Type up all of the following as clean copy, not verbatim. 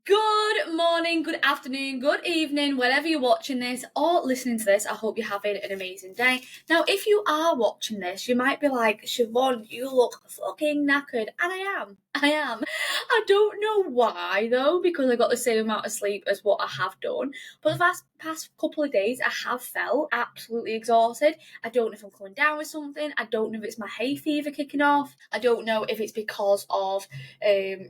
Good morning, good afternoon, good evening, whenever you're watching this or listening to this. I hope you're having an amazing day. Now, if you are watching this, you might be like, Siobhan, you look fucking knackered. And I am. I don't know why though, because I got the same amount of sleep as what I have done. But the past couple of days, I have felt absolutely exhausted. I don't know if I'm coming down with something. I don't know if it's my hay fever kicking off. I don't know if it's because of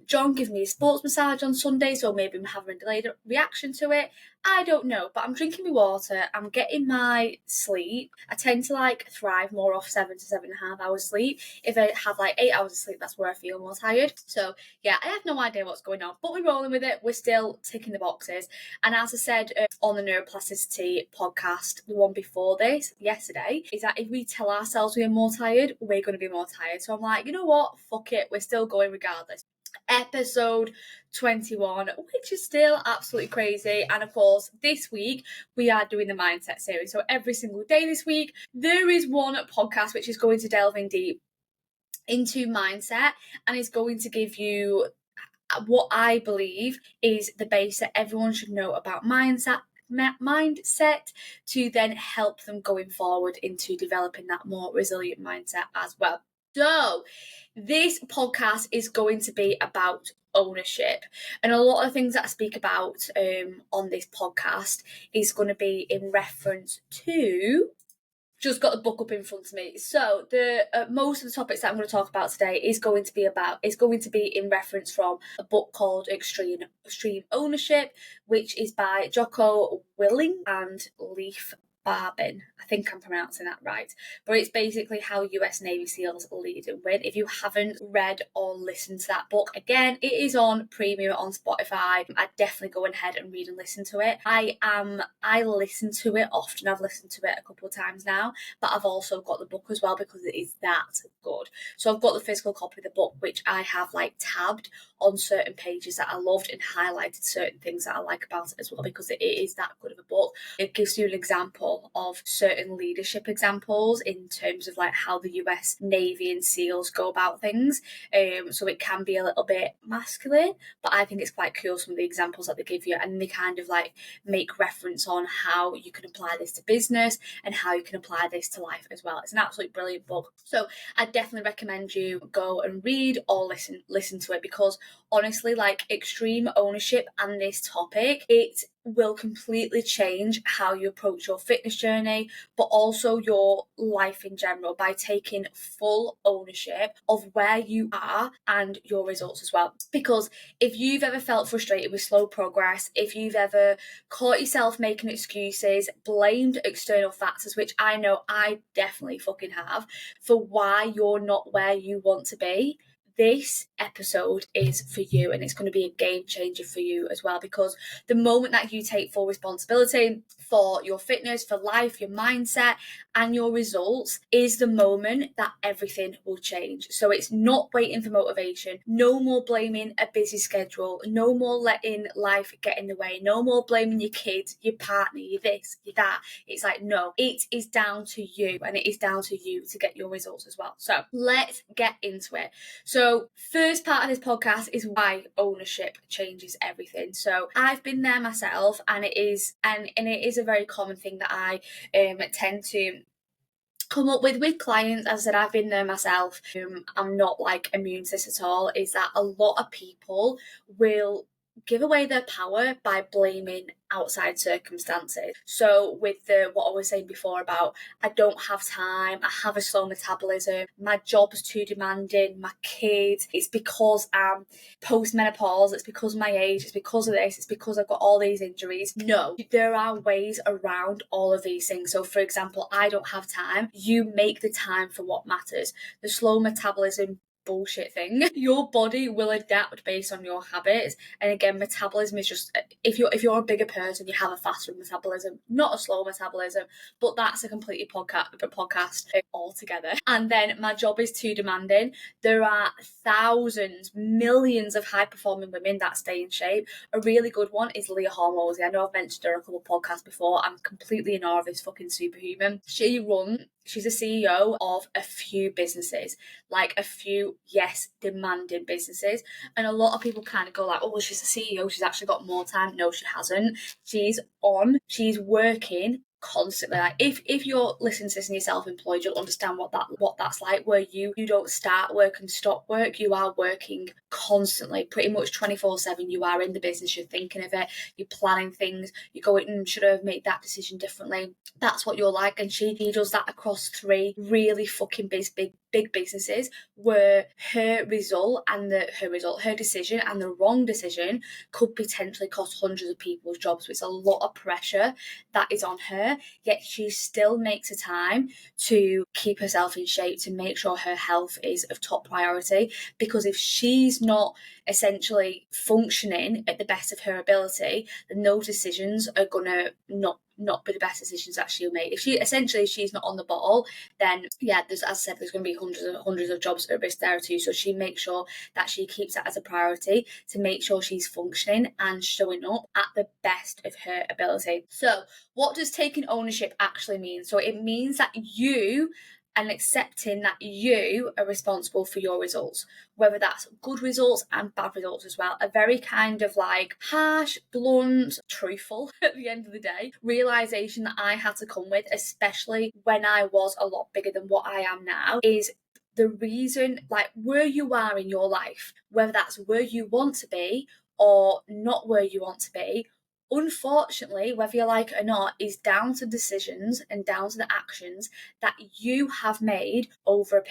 John giving me a sports massage on Sunday, so maybe I'm having a delayed reaction to it. I don't know, but I'm drinking my water, I'm getting my sleep. I tend to thrive more off 7 to 7.5 hours sleep. If I have 8 hours of sleep, that's where I feel more tired. So yeah, I have no idea what's going on, but we're rolling with it. We're still ticking the boxes. And as I said on the neuroplasticity podcast, the one before this, yesterday, is that if we tell ourselves we're more tired, we're going to be more tired. So I'm like, you know what? Fuck it. We're still going regardless. Episode 21, which is still absolutely crazy. And of course, this week we are doing the mindset series. So every single day this week, there is one podcast which is going to delve in deep into mindset and is going to give you what I believe is the base that everyone should know about mindset to then help them going forward into developing that more resilient mindset as well. So this podcast is going to be about ownership, and a lot of things that I speak about on this podcast is going to be in reference to, just got the book up in front of me. So the most of the topics that I'm going to talk about today is going to be in reference from a book called Extreme Ownership, which is by Jocko Willing and Leif Barbin. I think I'm pronouncing that right. But it's basically how US Navy SEALs lead and win. If you haven't read or listened to that book, again, it is on premium on Spotify. I'd definitely go ahead and read and listen to it. I listen to it often. I've listened to it a couple of times now, but I've also got the book as well because it is that good. So I've got the physical copy of the book, which I have tabbed on certain pages that I loved and highlighted certain things that I like about it as well, because it is that good of a book. It gives you an example of certain leadership examples in terms of how the US Navy and SEALs go about things. So it can be a little bit masculine, but I think it's quite cool, some of the examples that they give you, and they kind of make reference on how you can apply this to business and how you can apply this to life as well. It's an absolutely brilliant book. So I definitely recommend you go and read or listen to it, because honestly, extreme ownership and this topic, it will completely change how you approach your fitness journey, but also your life in general, by taking full ownership of where you are and your results as well. Because if you've ever felt frustrated with slow progress, if you've ever caught yourself making excuses, blamed external factors, which I know I definitely fucking have, for why you're not where you want to be, this episode is for you, and it's going to be a game changer for you as well, because the moment that you take full responsibility for your fitness, for life, your mindset and your results is the moment that everything will change. So it's not waiting for motivation, no more blaming a busy schedule, no more letting life get in the way, no more blaming your kids, your partner, your this, your that. It's no, it is down to you, and it is down to you to get your results as well. So let's get into it. So first part of this podcast is why ownership changes everything. So I've been there myself, and it is a very common thing that I tend to come up with clients. As I said, I've been there myself. I'm not immune to this at all. Is that a lot of people will give away their power by blaming outside circumstances. So with what I was saying before about I don't have time, I have a slow metabolism, my job's too demanding, my kids, it's because I'm post-menopause, it's because of my age, it's because of this, it's because I've got all these injuries. No, there are ways around all of these things. So for example, I don't have time. You make the time for what matters. The slow metabolism bullshit thing. Your body will adapt based on your habits. And again, metabolism is just, if you're a bigger person, you have a faster metabolism, not a slow metabolism, but that's a completely podcast altogether. And then my job is too demanding. There are thousands, millions of high performing women that stay in shape. A really good one is Leah Hormozy. I know I've mentioned her a couple of podcasts before. I'm completely in awe of this fucking superhuman. She She's a CEO of a few businesses, like a few, yes, demanding businesses. And a lot of people kind of go like, oh, well, she's a CEO, she's actually got more time. No, she hasn't. She's working constantly. Like if you're listening to this and you're self-employed, you'll understand what that's like, where you don't start work and stop work. You are working constantly, pretty much 24/7. You are in the business, you're thinking of it, you're planning things, you're going, should I have made that decision differently? That's what you're like. And she does that across 3 really fucking big businesses, where her decision and the wrong decision could potentially cost hundreds of people's jobs. So it's a lot of pressure that is on her, yet she still makes a time to keep herself in shape, to make sure her health is of top priority. Because if she's not essentially functioning at the best of her ability, then those decisions are gonna not be the best decisions that she'll make. If she's not on the ball, then yeah, as I said, there's going to be hundreds of jobs at risk there too. So she makes sure that she keeps that as a priority, to make sure she's functioning and showing up at the best of her ability. So what does taking ownership actually mean? So it means that you, and accepting that you are responsible for your results, whether that's good results and bad results as well. A very kind of like harsh, blunt, truthful at the end of the day realization that I had to come with, especially when I was a lot bigger than what I am now, is the reason, like, where you are in your life, whether that's where you want to be or not where you want to be, unfortunately, whether you like it or not, is down to decisions and down to the actions that you have made over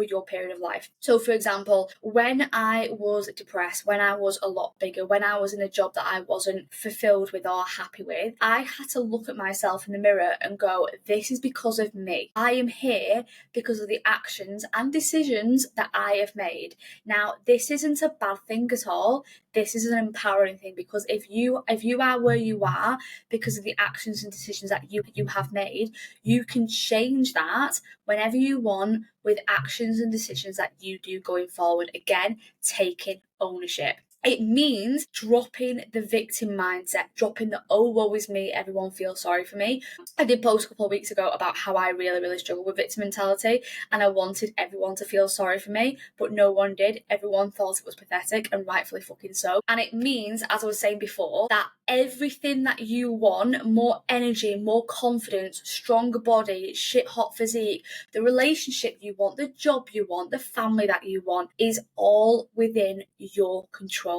your period of life. So for example, when I was depressed, when I was a lot bigger, when I was in a job that I wasn't fulfilled with or happy with, I had to look at myself in the mirror and go, this is because of me. I am here because of the actions and decisions that I have made. Now, this isn't a bad thing at all. This is an empowering thing, because if you are where you are because of the actions and decisions that you have made, you can change that whenever you want with actions and decisions that you do going forward. Again, taking ownership. It means dropping the victim mindset, dropping the, oh, woe is me, everyone feels sorry for me. I did post a couple of weeks ago about how I really struggle with victim mentality, and I wanted everyone to feel sorry for me, but no one did. Everyone thought it was pathetic, and rightfully fucking so. And it means, as I was saying before, that everything that you want, more energy, more confidence, stronger body, shit hot physique, the relationship you want, the job you want, the family that you want, is all within your control,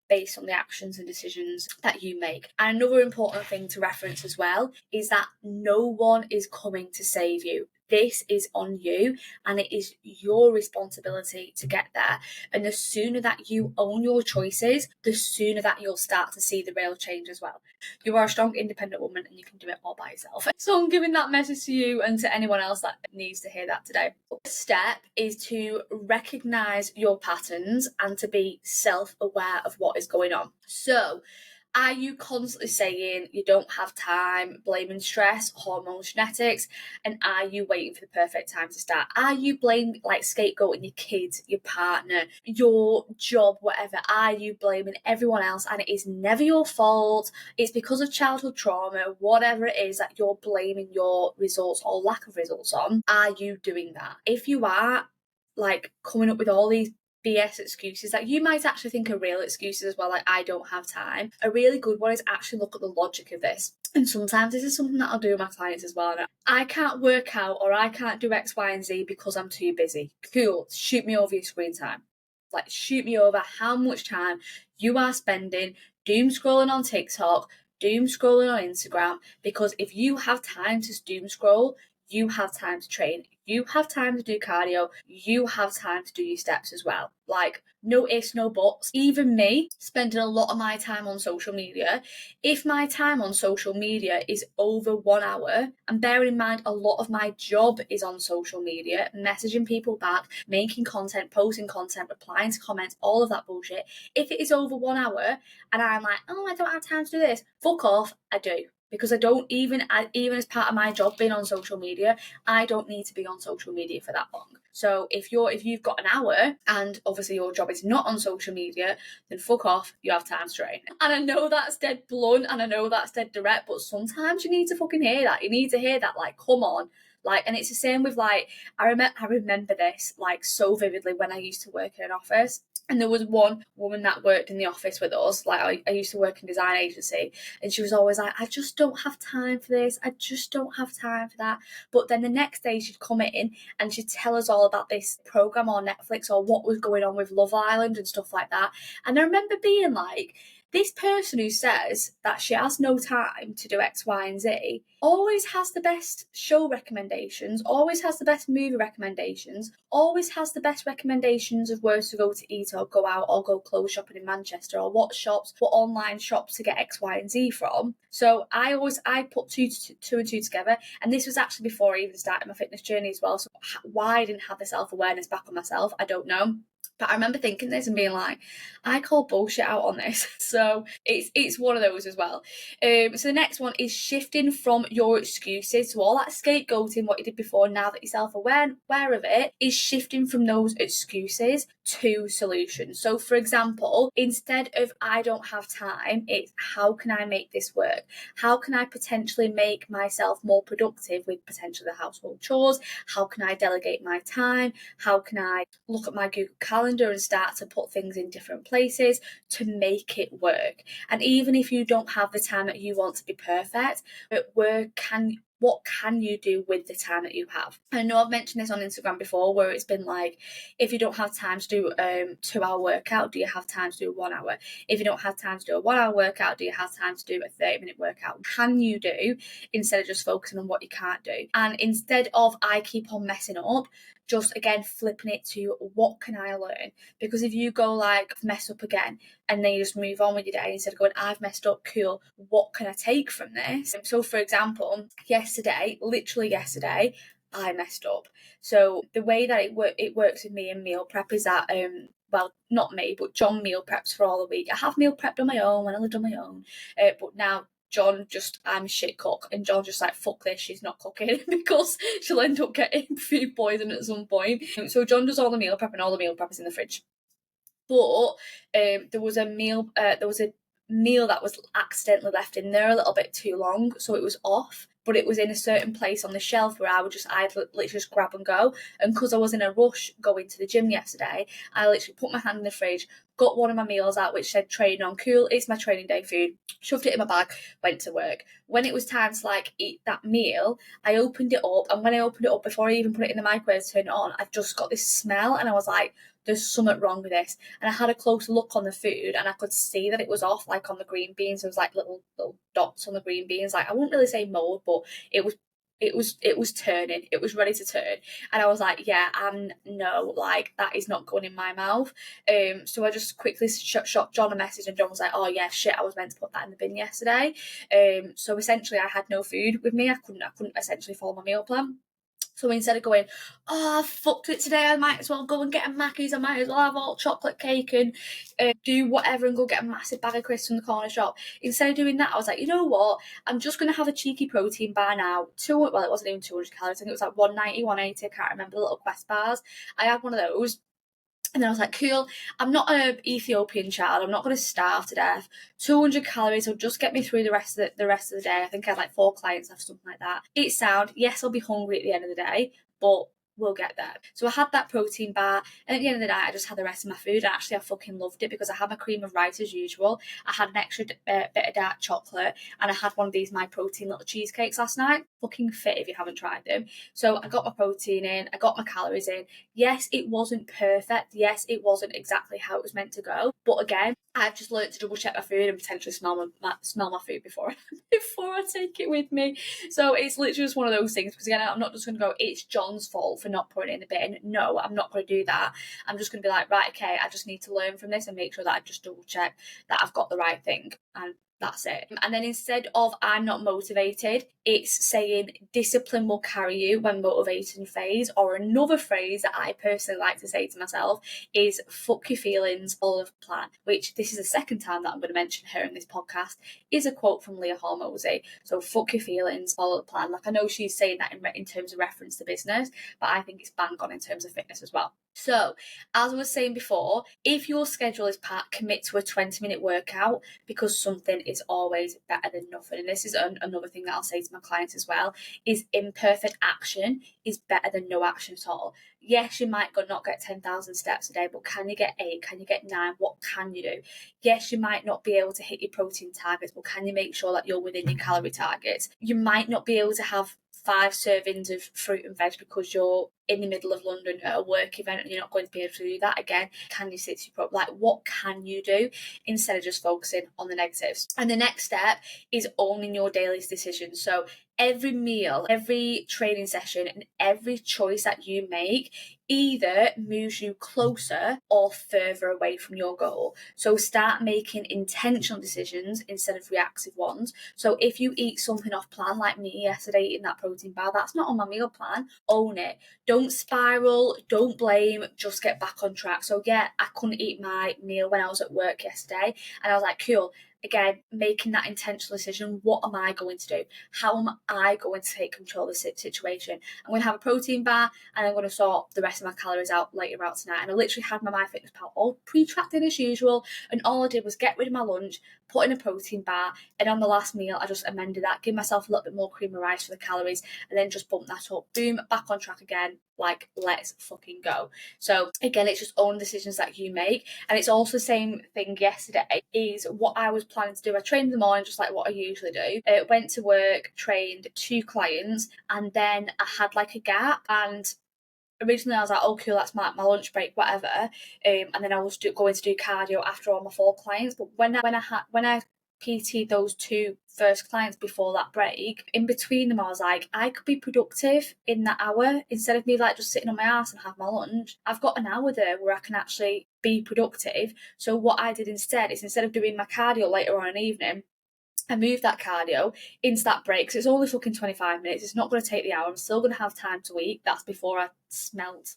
based on the actions and decisions that you make. And another important thing to reference as well is that no one is coming to save you. This is on you, and it is your responsibility to get there. And the sooner that you own your choices, the sooner that you'll start to see the real change as well. You are a strong, independent woman, and you can do it all by yourself. So I'm giving that message to you and to anyone else that needs to hear that today. The step is to recognize your patterns and to be self-aware of what is going on. So, are you constantly saying you don't have time, blaming stress, hormones, genetics, and are you waiting for the perfect time to start? Are you scapegoating your kids, your partner, your job, whatever? Are you blaming everyone else and it is never your fault? It's because of childhood trauma, whatever it is that you're blaming your results or lack of results on. Are you doing that? If you are, coming up with all these BS excuses that you might actually think are real excuses as well, like I don't have time, a really good one is actually look at the logic of this. And sometimes this is something that I'll do with my clients as well. I can't work out or I can't do X, Y, and Z because I'm too busy. Cool, shoot me over your screen time. Like, shoot me over how much time you are spending doom scrolling on TikTok, doom scrolling on Instagram, because if you have time to doom scroll, you have time to train, you have time to do cardio, you have time to do your steps as well. Like, no ifs, no buts. Even me, spending a lot of my time on social media, if my time on social media is over 1 hour, and bearing in mind a lot of my job is on social media, messaging people back, making content, posting content, replying to comments, all of that bullshit, if it is over 1 hour and I'm like, oh, I don't have time to do this, fuck off, I do. Because I don't, even as part of my job being on social media, I don't need to be on social media for that long. So if you've got an hour and obviously your job is not on social media, then fuck off, you have time to train. And I know that's dead blunt and I know that's dead direct, but sometimes you need to fucking hear that. You need to hear that, like, come on, Like, and it's the same with like, I remember this like so vividly when I used to work in an office. And there was one woman that worked in the office with us. Like, I used to work in design agency, and she was always like, I just don't have time for this. I just don't have time for that. But then the next day she'd come in and she'd tell us all about this program on Netflix or what was going on with Love Island and stuff like that. And I remember being like, this person who says that she has no time to do X, Y, and Z always has the best show recommendations, always has the best movie recommendations, always has the best recommendations of where to go to eat or go out or go clothes shopping in Manchester or what online shops to get X, Y, and Z from. So I put two and two together, and this was actually before I even started my fitness journey as well. So why I didn't have the self-awareness back on myself, I don't know. But I remember thinking this and being like, I call bullshit out on this. So it's one of those as well. So the next one is shifting from your excuses. So all that scapegoating, what you did before, now that you're self-aware of it, is shifting from those excuses to solutions. So for example, instead of I don't have time, it's how can I make this work? How can I potentially make myself more productive with potentially the household chores? How can I delegate my time? How can I look at my Google Calendar and start to put things in different places to make it work? And even if you don't have the time that you want to be perfect, but what can you do with the time that you have? I know I've mentioned this on Instagram before, where it's been like, if you don't have time to do a 2-hour workout, do you have time to do a 1 hour? If you don't have time to do a 1 hour workout, do you have time to do a 30-minute workout? What can you do instead of just focusing on what you can't do? And instead of I keep on messing up, just again flipping it to what can I learn? Because if you go like mess up again and then you just move on with your day instead of going I've messed up, cool, what can I take from this? So for example, literally yesterday I messed up. So the way that it works with me in meal prep is that well, not me, but John meal preps for all the week. I have meal prepped on my own when I lived on my own, but now I'm a shit cook, and John just like, fuck this, she's not cooking because she'll end up getting food poisoning at some point. So John does all the meal prep, and all the meal prep is in the fridge. But there was a meal that was accidentally left in there a little bit too long, so it was off. But it was in a certain place on the shelf where I'd literally just grab and go. And because I was in a rush going to the gym yesterday, I literally put my hand in the fridge, got one of my meals out which said training on, cool, it's my training day food, shoved it in my bag, went to work. When it was time to like eat that meal, I opened it up, and when I opened it up, before I even put it in the microwave to turn it on, I just got this smell, and I was like, there's something wrong with this. And I had a closer look on the food, and I could see that it was off, like on the green beans. There was like little dots on the green beans. Like, I wouldn't really say mold, but it was turning. It was ready to turn. And I was like, yeah, no, like that is not going in my mouth. So I just quickly shot John a message, and John was like, oh yeah, shit, I was meant to put that in the bin yesterday. So essentially I had no food with me. I couldn't essentially follow my meal plan. So instead of going, oh, I fucked it today, I might as well go and get a Mackey's, I might as well have all chocolate cake and do whatever and go get a massive bag of crisps from the corner shop. Instead of doing that, I was like, you know what? I'm just going to have a cheeky protein bar now. It wasn't even 200 calories. I think it was like 190, 180. I can't remember, the little Quest bars. I had one of those. And then I was like, cool, I'm not an Ethiopian child. I'm not going to starve to death. 200 calories will just get me through the rest of the day. I think I had like 4 clients or something like that. It's sound. Yes, I'll be hungry at the end of the day, but we'll get there. So I had that protein bar, and at the end of the night, I just had the rest of my food. And actually, I fucking loved it because I had my cream of rice as usual. I had an extra bit of dark chocolate, and I had one of these My Protein little cheesecakes last night. Fucking fit if you haven't tried them. So I got my protein in, I got my calories in. Yes, it wasn't perfect. Yes, it wasn't exactly how it was meant to go. But again, I've just learned to double check my food and potentially smell my food before I take it with me. So it's literally just one of those things, because again, I'm not just going to go, it's John's fault for not putting it in the bin. No, I'm not going to do that. I'm just going to be like, right, okay, I just need to learn from this and make sure that I just double check that I've got the right thing. And that's it. And then instead of I'm not motivated, it's saying discipline will carry you when motivation fades. Or another phrase that I personally like to say to myself is fuck your feelings, follow the plan, which this is the second time that I'm going to mention her in this podcast, is a quote from Leah Hormozy. So fuck your feelings, follow the plan. Like, I know she's saying that in terms of reference to business, but I think it's bang on in terms of fitness as well. So, as I was saying before, if your schedule is packed, commit to a 20-minute workout, because something is always better than nothing. And this is another thing that I'll say to my clients as well, is imperfect action is better than no action at all. Yes, you might not get 10,000 steps a day, but can you get 8? Can you get 9? What can you do? Yes, you might not be able to hit your protein targets, but can you make sure that you're within your calorie targets? You might not be able to have 5 servings of fruit and veg because you're in the middle of London at a work event and you're not going to be able to do that. Again, can you stick to your program? Like, what can you do instead of just focusing on the negatives? And the next step is owning your daily decisions. So every meal, every training session, and every choice that you make either moves you closer or further away from your goal. So start making intentional decisions instead of reactive ones. So if you eat something off plan, like me yesterday eating that protein bar, that's not on my meal plan. Own it. Don't spiral, don't blame, just get back on track. So yeah, I couldn't eat my meal when I was at work yesterday, and I was like, cool. Again, making that intentional decision. What am I going to do? How am I going to take control of the situation? I'm going to have a protein bar and I'm going to sort the rest of my calories out later out tonight. And I literally had my MyFitnessPal all pre-tracked in as usual. And all I did was get rid of my lunch, put in a protein bar. And on the last meal, I just amended that, give myself a little bit more cream of rice for the calories, and then just bump that up. Boom, back on track again. Like, let's fucking go. So again, it's just own decisions that you make. And it's also the same thing yesterday, is what I was planning to do. I trained in the morning, just like what I usually do. Went to work, trained 2 clients, and then I had like a gap. And originally I was like, oh cool, that's my lunch break, whatever. And then I was going to do cardio after all my 4 clients. But when I PT'd those 2 first clients before that break, in between them I was like, I could be productive in that hour instead of me like just sitting on my ass and have my lunch. I've got an hour there where I can actually be productive. So what I did instead is, instead of doing my cardio later on in the evening, I moved that cardio into that break. So it's only fucking 25 minutes. It's not going to take the hour. I'm still going to have time to eat. That's before I smelt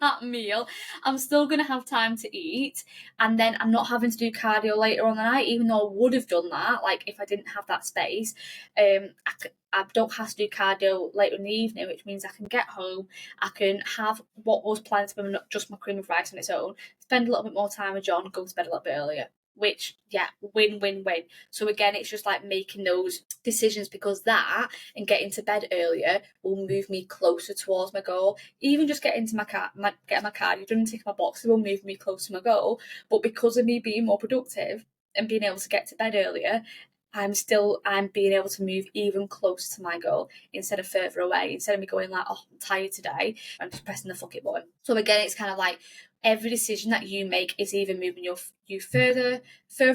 that meal. I'm still going to have time to eat. And then I'm not having to do cardio later on the night, even though I would have done that, like, if I didn't have that space. I don't have to do cardio later in the evening, which means I can get home. I can have what was planned to be just my cream of rice on its own, spend a little bit more time with John, go to bed a little bit earlier. Which, yeah, win, win, win. So again, it's just like making those decisions, because that and getting to bed earlier will move me closer towards my goal. Even just getting to getting my cardio done and ticking my boxes will move me closer to my goal. But because of me being more productive and being able to get to bed earlier, I'm being able to move even closer to my goal instead of further away. Instead of me going like, oh, I'm tired today, I'm just pressing the fuck it button. So again, it's kind of like every decision that you make is either moving you further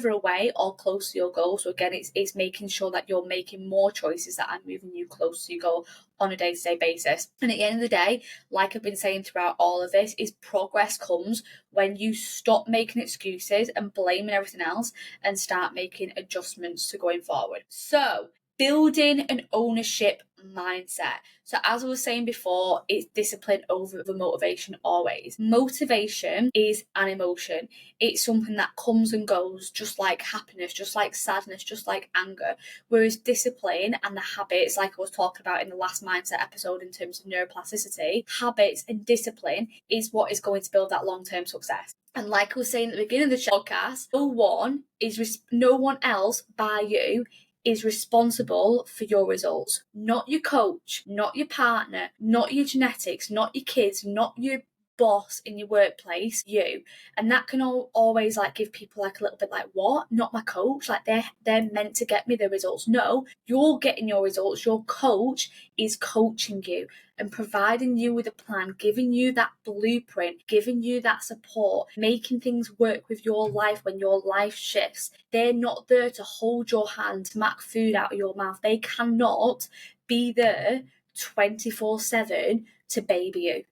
away or close to your goal. So again, it's making sure that you're making more choices that are moving you close to your goal on a day-to-day basis. And at the end of the day, like I've been saying throughout all of this, is progress comes when you stop making excuses and blaming everything else and start making adjustments to going forward. So building an ownership mindset. So as I was saying before, it's discipline over the motivation always. Motivation is an emotion. It's something that comes and goes, just like happiness, just like sadness, just like anger. Whereas discipline and the habits, like I was talking about in the last mindset episode in terms of neuroplasticity, habits and discipline is what is going to build that long-term success. And like I was saying at the beginning of the podcast, no one else by you is responsible for your results. Not your coach, not your partner, not your genetics, not your kids, not your boss in your workplace, you. And that can always like give people like a little bit like, what? Not my coach? Like they're meant to get me the results. No, you're getting your results. Your coach is coaching you and providing you with a plan, giving you that blueprint, giving you that support, making things work with your life when your life shifts. They're not there to hold your hand, smack food out of your mouth. They cannot be there 24/7 to baby you.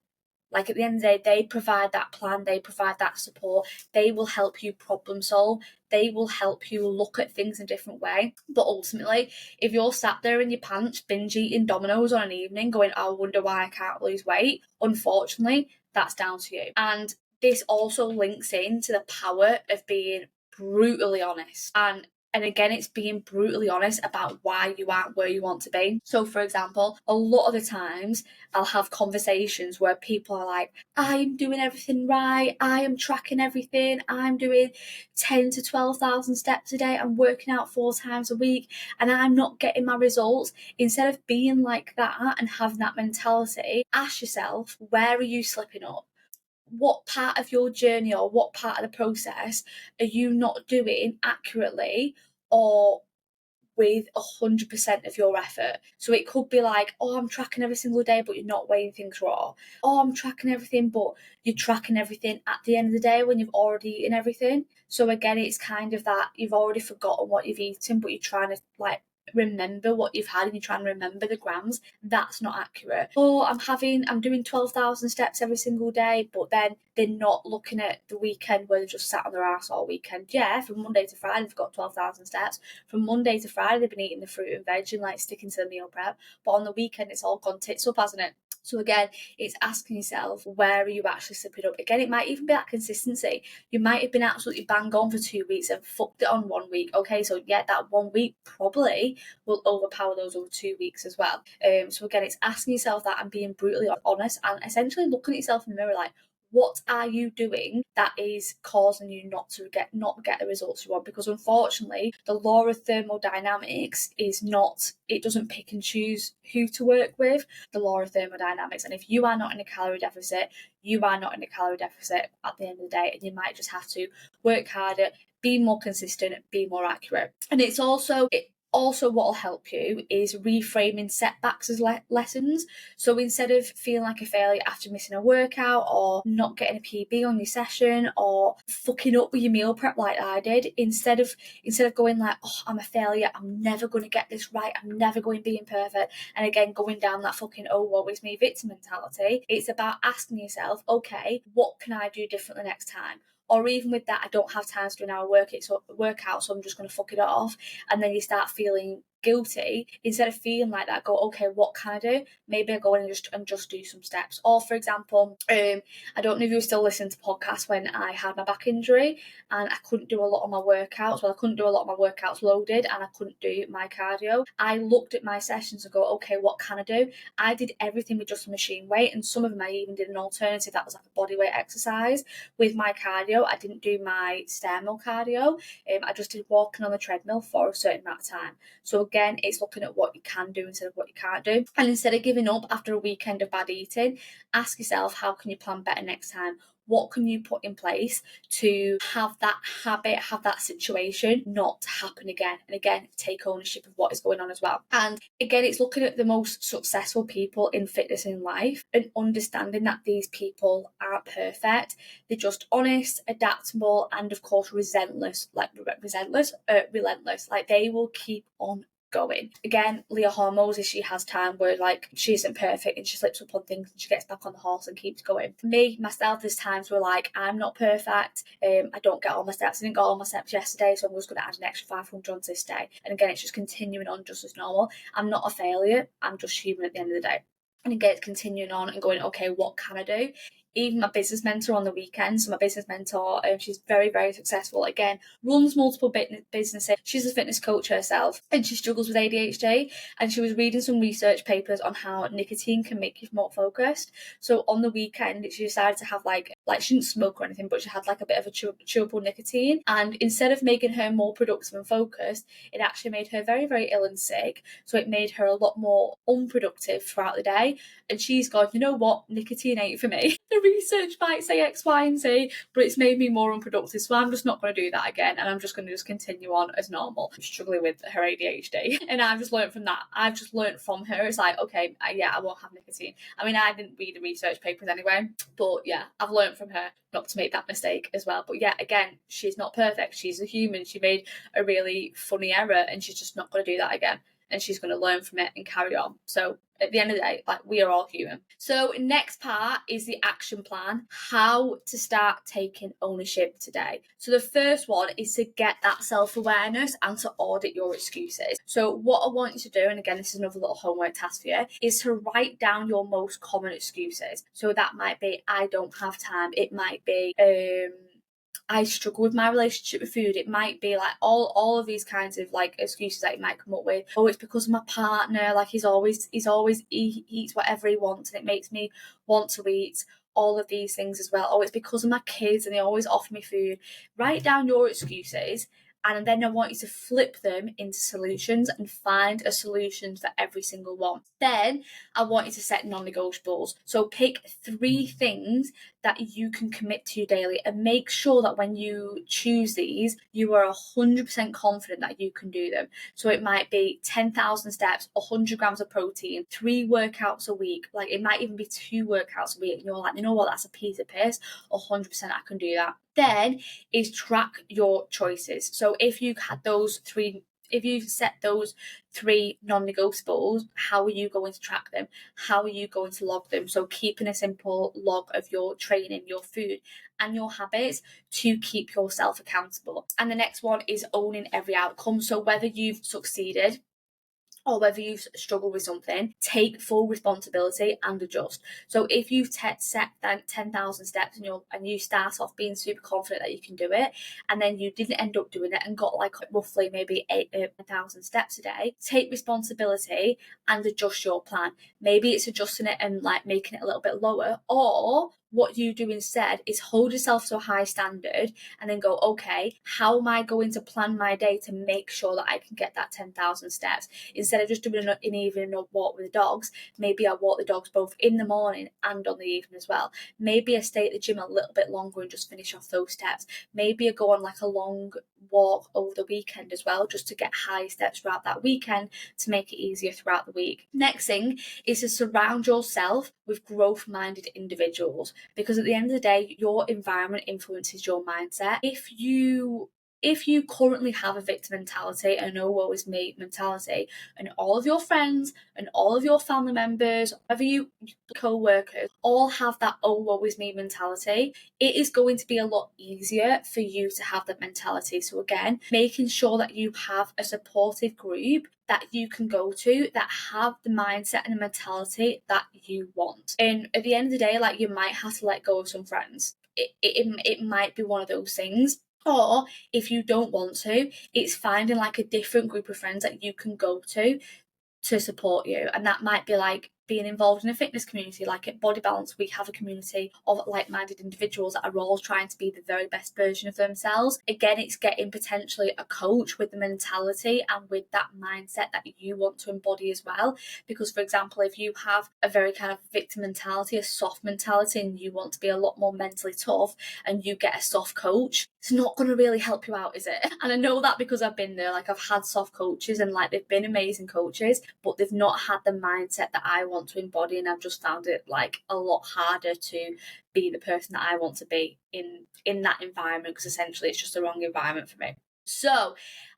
Like, at the end of the day, they provide that plan, they provide that support, they will help you problem solve, they will help you look at things in a different way. But ultimately, if you're sat there in your pants, binge eating Dominoes on an evening, going, oh, I wonder why I can't lose weight, unfortunately, that's down to you. And this also links into the power of being brutally honest. And And again, it's being brutally honest about why you aren't where you want to be. So, for example, a lot of the times I'll have conversations where people are like, I'm doing everything right, I am tracking everything, I'm doing 10 to 12,000 steps a day, I'm working out 4 times a week, and I'm not getting my results. Instead of being like that and having that mentality, ask yourself, where are you slipping up? What part of your journey or what part of the process are you not doing accurately or with 100% of your effort? So it could be like, oh, I'm tracking every single day, but you're not weighing things raw. Oh, I'm tracking everything, but you're tracking everything at the end of the day when you've already eaten everything. So again, it's kind of that you've already forgotten what you've eaten, but you're trying to like remember what you've had and you're trying to remember the grams. That's not accurate. Oh, I'm doing 12,000 steps every single day, but then they're not looking at the weekend where they just sat on their ass all weekend. Yeah, from Monday to Friday they've got 12,000 steps. From Monday to Friday they've been eating the fruit and veg and like sticking to the meal prep, but on the weekend it's all gone tits up, hasn't it? So again, it's asking yourself, where are you actually slipping up? Again, it might even be that consistency. You might have been absolutely bang on for 2 weeks and fucked it on 1 week. Okay, so yeah, that 1 week probably will overpower those over 2 weeks as well. So again, it's asking yourself that and being brutally honest and essentially looking at yourself in the mirror like, what are you doing that is causing you not get the results you want? Because unfortunately, the law of thermodynamics is not, it doesn't pick and choose who to work with, the law of thermodynamics. And if you are not in a calorie deficit, you are not in a calorie deficit at the end of the day, and you might just have to work harder, be more consistent, be more accurate. And it's also what will help you is reframing setbacks as lessons. So instead of feeling like a failure after missing a workout or not getting a PB on your session or fucking up with your meal prep like I did, instead of going like, oh, I'm a failure, I'm never going to get this right, I'm never going to be perfect, and again going down that fucking oh woe is me victim mentality, it's about asking yourself, okay, what can I do differently next time? Or even with that, I don't have time to do an hour workout, so I'm just going to fuck it off. And then you start feeling guilty. Instead of feeling like that, go, okay, what can I do? Maybe I go in and just do some steps. Or for example, I don't know if you were still listening to podcasts when I had my back injury and I couldn't do a lot of my workouts. Well, I couldn't do a lot of my workouts loaded and I couldn't do my cardio. I looked at my sessions and go, okay, what can I do? I did everything with just a machine weight, and some of them I even did an alternative that was like a bodyweight exercise with my cardio. I didn't do my stair mill cardio. I just did walking on the treadmill for a certain amount of time. So again, it's looking at what you can do instead of what you can't do. And instead of giving up after a weekend of bad eating, ask yourself, how can you plan better next time? What can you put in place to have that habit, have that situation not happen again? And again, take ownership of what is going on as well. And again, it's looking at the most successful people in fitness and life and understanding that these people aren't perfect. They're just honest, adaptable, and of course relentless. Like they will keep on going. Again, Leah Hormozy, she has time where like she isn't perfect and she slips up on things and she gets back on the horse and keeps going. For me, myself, there's times where like I'm not perfect. I don't get all my steps. I didn't get all my steps yesterday, so I'm just going to add an extra 500 on this day. And again, it's just continuing on just as normal. I'm not a failure. I'm just human at the end of the day. And again, it's continuing on and going, okay, what can I do? Even my business mentor on the weekends, so my business mentor, she's very, very successful. Again, runs multiple businesses. She's a fitness coach herself and she struggles with ADHD. And she was reading some research papers on how nicotine can make you more focused. So on the weekend, she decided to have like she didn't smoke or anything, but she had like a bit of a chewable nicotine. And instead of making her more productive and focused, it actually made her very, very ill and sick. So it made her a lot more unproductive throughout the day. And she's gone, you know what, nicotine ain't for me. The research might say X, Y, and Z, but it's made me more unproductive. So I'm just not going to do that again. And I'm just going to continue on as normal. I'm struggling with her ADHD. And I've just learned from that. I've just learned from her. It's like, okay, I won't have nicotine. I mean, I didn't read the research papers anyway. But yeah, I've learned from her not to make that mistake as well. But yeah, again, she's not perfect. She's a human. She made a really funny error and she's just not going to do that again. And she's going to learn from it and carry on. So at the end of the day, like, we are all human. So next part is the action plan, how to start taking ownership today. So the first one is to get that self-awareness and to audit your excuses. So what I want you to do, and again, this is another little homework task for you, is to write down your most common excuses. So that might be, I don't have time. It might be, I struggle with my relationship with food, it might be like all of these kinds of like excuses that you might come up with. Oh, it's because of my partner, like he eats whatever he wants and it makes me want to eat. All of these things as well. Oh, it's because of my kids and they always offer me food. Write down your excuses, and then I want you to flip them into solutions and find a solution for every single one. Then I want you to set non-negotiables. So pick 3 things that you can commit to daily and make sure that when you choose these, you are 100% confident that you can do them. So it might be 10,000 steps, 100 grams of protein, 3 workouts a week. Like it might even be 2 workouts a week. And you're like, you know what, that's a piece of piss. 100% I can do that. Then is track your choices. So if you set those 3 non-negotiables, how are you going to track them? How are you going to log them? So keeping a simple log of your training, your food, and your habits to keep yourself accountable. And the next one is owning every outcome. So whether you've succeeded or whether you've struggled with something, take full responsibility and adjust. So if you've set that 10,000 steps and you start off being super confident that you can do it, and then you didn't end up doing it and got like roughly maybe 8,000 steps a day, take responsibility and adjust your plan. Maybe it's adjusting it and like making it a little bit lower, or what you do instead is hold yourself to a high standard and then go, okay, how am I going to plan my day to make sure that I can get that 10,000 steps? Instead of just doing an evening walk with the dogs, maybe I walk the dogs both in the morning and on the evening as well. Maybe I stay at the gym a little bit longer and just finish off those steps. Maybe I go on like a long walk over the weekend as well, just to get high steps throughout that weekend to make it easier throughout the week. Next thing is to surround yourself with growth-minded individuals, because at the end of the day, your environment influences your mindset. If you currently have a victim mentality and oh woe is me mentality, and all of your friends and all of your family members, whether you co-workers, all have that oh woe is me mentality, it is going to be a lot easier for you to have that mentality. So again, making sure that you have a supportive group that you can go to that have the mindset and the mentality that you want. And at the end of the day, like, you might have to let go of some friends. It might be one of those things. Or if you don't want to, it's finding like a different group of friends that you can go to support you. And that might be like being involved in a fitness community. Like at Body Balance, we have a community of like-minded individuals that are all trying to be the very best version of themselves. Again, it's getting potentially a coach with the mentality and with that mindset that you want to embody as well. Because, for example, if you have a very kind of victim mentality, a soft mentality, and you want to be a lot more mentally tough, and you get a soft coach, it's not going to really help you out, is it? And I know that because I've been there. Like, I've had soft coaches and like they've been amazing coaches, but they've not had the mindset that I want to embody, and I've just found it like a lot harder to be the person that I want to be in that environment, because essentially it's just the wrong environment for me. So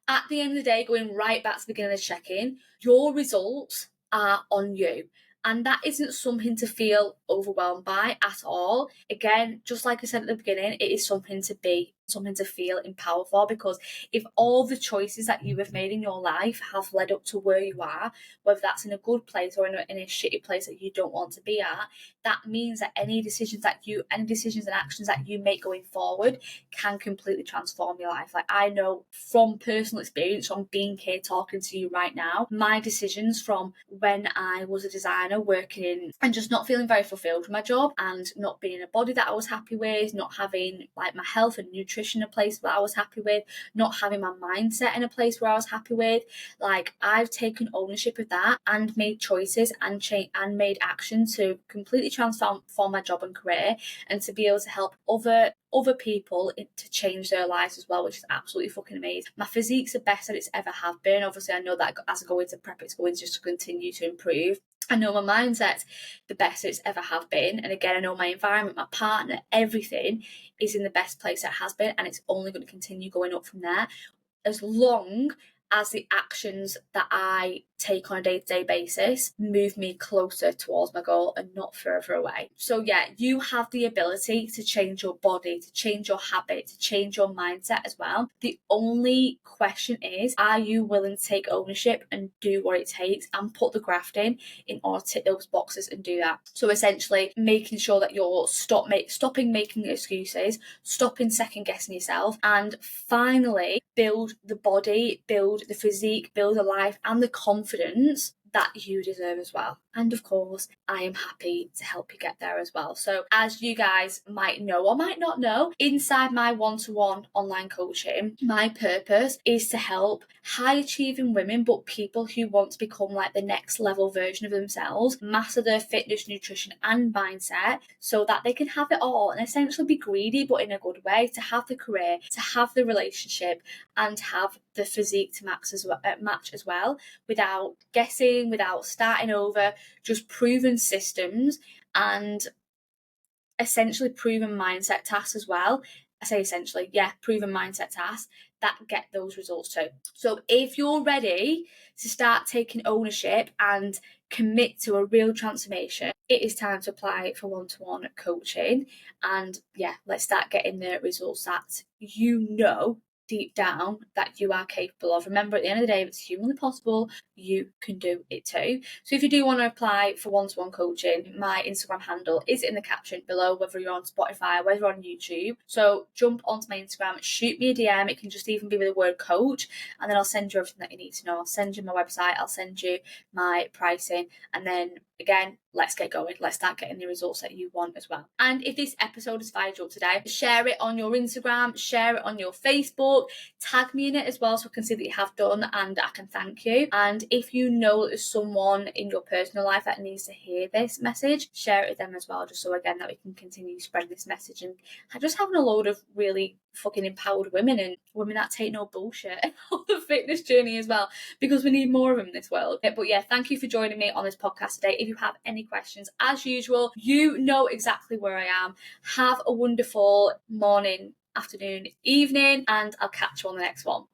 at the end of the day, going right back to the beginning of the check-in, your results are on you. And that isn't something to feel overwhelmed by at all. Again, just like I said at the beginning, it is something to feel empowered for, because if all the choices that you have made in your life have led up to where you are, whether that's in a good place or in a shitty place that you don't want to be at, that means that any decisions and actions that you make going forward can completely transform your life. Like, I know from personal experience, from being here talking to you right now, my decisions from when I was a designer working in and just not feeling very fulfilled with my job, and not being in a body that I was happy with, not having like my health and nutrition in a place that I was happy with, not having my mindset in a place where I was happy with, like, I've taken ownership of that and made choices and made action to completely transform my job and career, and to be able to help other people to change their lives as well, which is absolutely fucking amazing. My physique's the best that it's ever have been. Obviously, I know that as I go into prep, it's going just to continue to improve. I know my mindset's the best it's ever have been. And again, I know my environment, my partner, everything is in the best place it has been. And it's only going to continue going up from there, as long as the actions that I take on a day-to-day basis move me closer towards my goal and not further away. So yeah, you have the ability to change your body, to change your habit, to change your mindset as well. The only question is, are you willing to take ownership and do what it takes and put the graft in order to tick those boxes and do that? So essentially making sure that you're stopping making excuses, stopping second guessing yourself, and finally build the body, build the physique, build a life and the confidence that you deserve as well. And of course, I am happy to help you get there as well. So as you guys might know or might not know, inside my one-to-one online coaching, my purpose is to help high achieving women, but people who want to become like the next level version of themselves, master their fitness, nutrition and mindset so that they can have it all and essentially be greedy, but in a good way, to have the career, to have the relationship and have the physique to match as well, without guessing, without starting over, just proven systems and essentially proven mindset tasks as well. I say essentially, yeah, proven mindset tasks that get those results too. So if you're ready to start taking ownership and commit to a real transformation, it is time to apply for one-to-one coaching. And yeah, let's start getting the results that you know deep down that you are capable of. Remember, at the end of the day, if it's humanly possible, you can do it too. So if you do want to apply for one-to-one coaching, my Instagram handle is in the caption below, whether you're on Spotify, whether you're on YouTube. So jump onto my Instagram, shoot me a DM. It can just even be with the word coach, and then I'll send you everything that you need to know. I'll send you my website, I'll send you my pricing, and then again, let's get going. Let's start getting the results that you want as well. And if this episode has fired you up today, share it on your Instagram, share it on your Facebook, tag me in it as well so I can see that you have done and I can thank you. And if you know that there's someone in your personal life that needs to hear this message, share it with them as well, just so again that we can continue spreading this message and just having a load of really fucking empowered women and women that take no bullshit on the fitness journey as well, because we need more of them in this world. But yeah, thank you for joining me on this podcast today. If you have any questions, as usual, you know exactly where I am. Have a wonderful morning, afternoon, evening, and I'll catch you on the next one.